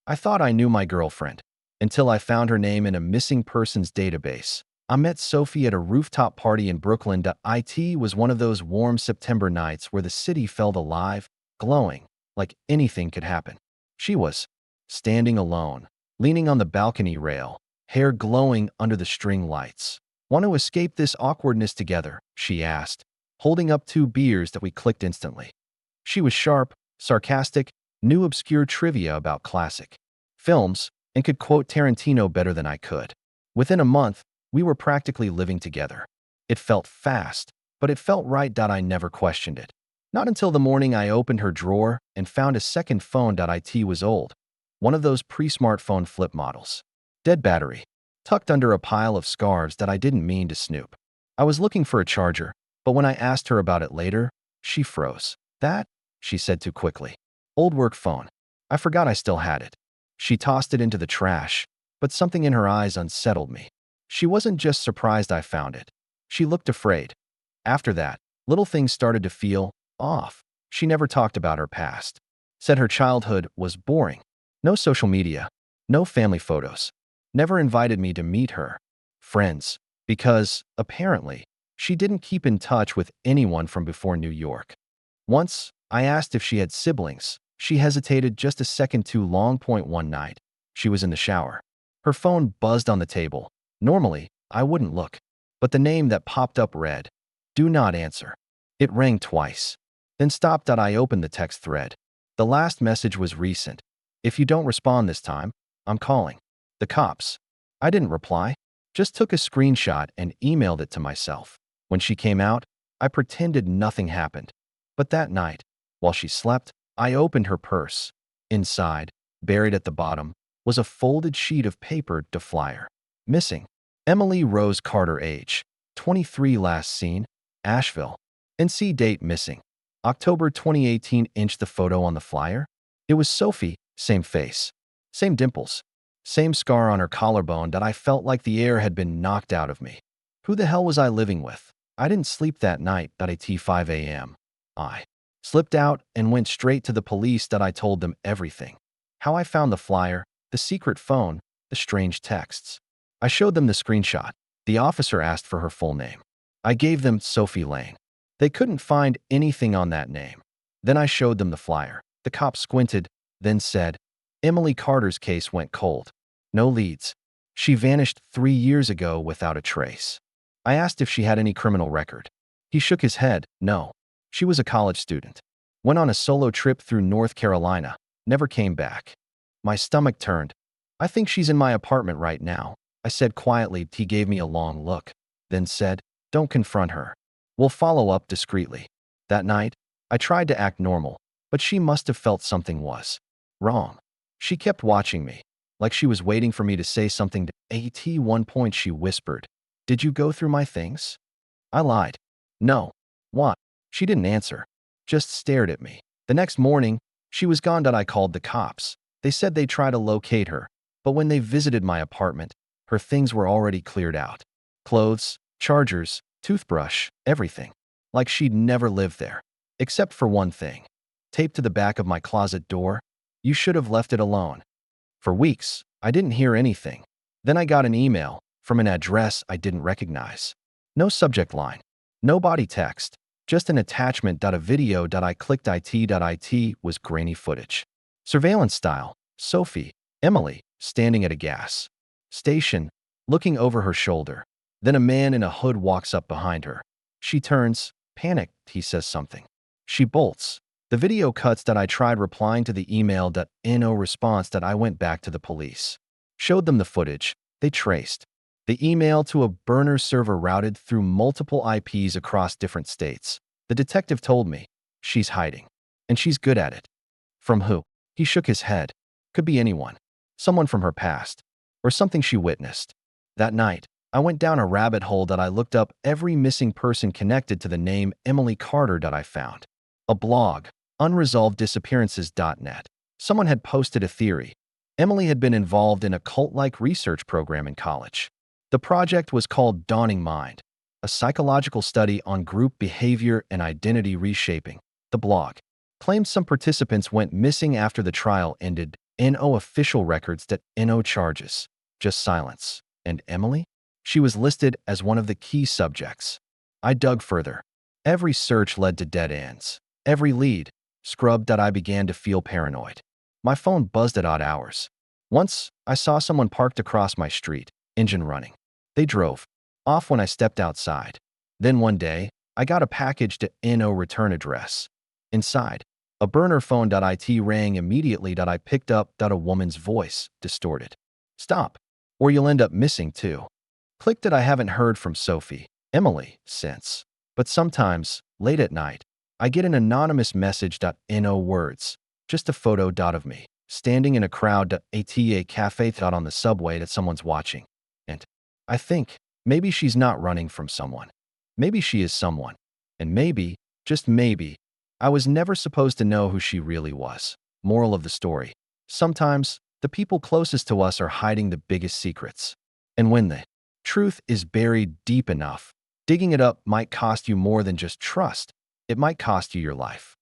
I thought I knew my girlfriend, until I found her name in a missing persons database. I met Sophie at a rooftop party in Brooklyn. It was one of those warm September nights where the city felt alive, glowing, like anything could happen. She was standing alone, leaning on the balcony rail, hair glowing under the string lights. "Want to escape this awkwardness together?" she asked, holding up 2 beers that we clicked instantly. She was sharp, sarcastic, knew obscure trivia about classic films, and could quote Tarantino better than I could. Within a month, we were practically living together. It felt fast, but it felt right. I never questioned it. Not until the morning I opened her drawer and found a second phone. It was old, one of those pre-smartphone flip models. Dead battery, tucked under a pile of scarves that I didn't mean to snoop. I was looking for a charger, but when I asked her about it later, she froze. "That?" she said too quickly. "Old work phone. I forgot I still had it." She tossed it into the trash, but something in her eyes unsettled me. She wasn't just surprised I found it. She looked afraid. After that, little things started to feel off. She never talked about her past. Said her childhood was boring. No social media, no family photos. Never invited me to meet her friends because, apparently, she didn't keep in touch with anyone from before New York. Once, I asked if she had siblings. She hesitated just a second too long. One night, she was in the shower. Her phone buzzed on the table. Normally, I wouldn't look, but the name that popped up read, "Do not answer." It rang twice, then stopped. I opened the text thread. The last message was recent. "If you don't respond this time, I'm calling the cops." I didn't reply, just took a screenshot and emailed it to myself. When she came out, I pretended nothing happened. But that night, while she slept, I opened her purse. Inside, buried at the bottom, was a folded sheet of paper. To flyer. Missing. Emily Rose Carter, age 23, last seen, Asheville. NC date missing. October 2018. The photo on the flyer? It was Sophie, same face, same dimples, same scar on her collarbone. I felt like the air had been knocked out of me. Who the hell was I living with? I didn't sleep that night. At 5 a.m. I slipped out and went straight to the police. I told them everything. How I found the flyer, the secret phone, the strange texts. I showed them the screenshot. The officer asked for her full name. I gave them Sophie Lane. They couldn't find anything on that name. Then I showed them the flyer. The cop squinted, then said, "Emily Carter's case went cold. No leads. She vanished 3 years ago without a trace." I asked if she had any criminal record. He shook his head. "No. She was a college student. Went on a solo trip through North Carolina. Never came back." My stomach turned. "I think she's in my apartment right now," I said quietly. He gave me a long look, then said, "Don't confront her. We'll follow up discreetly." That night, I tried to act normal, but she must have felt something was wrong. She kept watching me, like she was waiting for me to say something. At one point she whispered, "Did you go through my things?" I lied. "No." "What?" She didn't answer, just stared at me. The next morning, she was gone. I called the cops. They said they'd try to locate her, but when they visited my apartment, her things were already cleared out. Clothes, chargers, toothbrush, everything. Like she'd never lived there. Except for one thing. Taped to the back of my closet door, "You should have left it alone." For weeks, I didn't hear anything. Then I got an email from an address I didn't recognize. No subject line, no body text, just an attachment. A video. I clicked. It was grainy footage. Surveillance style. Sophie, Emily, standing at a gas station, looking over her shoulder. Then a man in a hood walks up behind her. She turns, panicked. He says something. She bolts. The video cuts. I tried replying to the email. No response. I went back to the police. Showed them the footage. They traced the email to a burner server routed through multiple IPs across different states. The detective told me, "She's hiding. And she's good at it." "From who?" He shook his head. "Could be anyone. Someone from her past. Or something she witnessed." That night, I went down a rabbit hole. I looked up every missing person connected to the name Emily Carter. I found a blog, unresolveddisappearances.net. Someone had posted a theory. Emily had been involved in a cult-like research program in college. The project was called Dawning Mind, a psychological study on group behavior and identity reshaping. The blog claimed some participants went missing after the trial ended. No official records. No charges. Just silence. And Emily? She was listed as one of the key subjects. I dug further. Every search led to dead ends. Every lead scrubbed. I began to feel paranoid. My phone buzzed at odd hours. Once, I saw someone parked across my street, engine running. They drove off when I stepped outside. Then one day, I got a package to No return address. Inside, a burner phone. It rang immediately. I picked up. A woman's voice, distorted. Stop, or you'll end up missing too. Clicked it. I haven't heard from Sophie, Emily, since. But sometimes, late at night, I get an anonymous message. No words, just a photo. Of me, standing in a crowd. At a cafe. On the subway. That someone's watching. And I think, maybe she's not running from someone. Maybe she is someone. And maybe, just maybe, I was never supposed to know who she really was. Moral of the story. Sometimes, the people closest to us are hiding the biggest secrets. And when the truth is buried deep enough, digging it up might cost you more than just trust. It might cost you your life.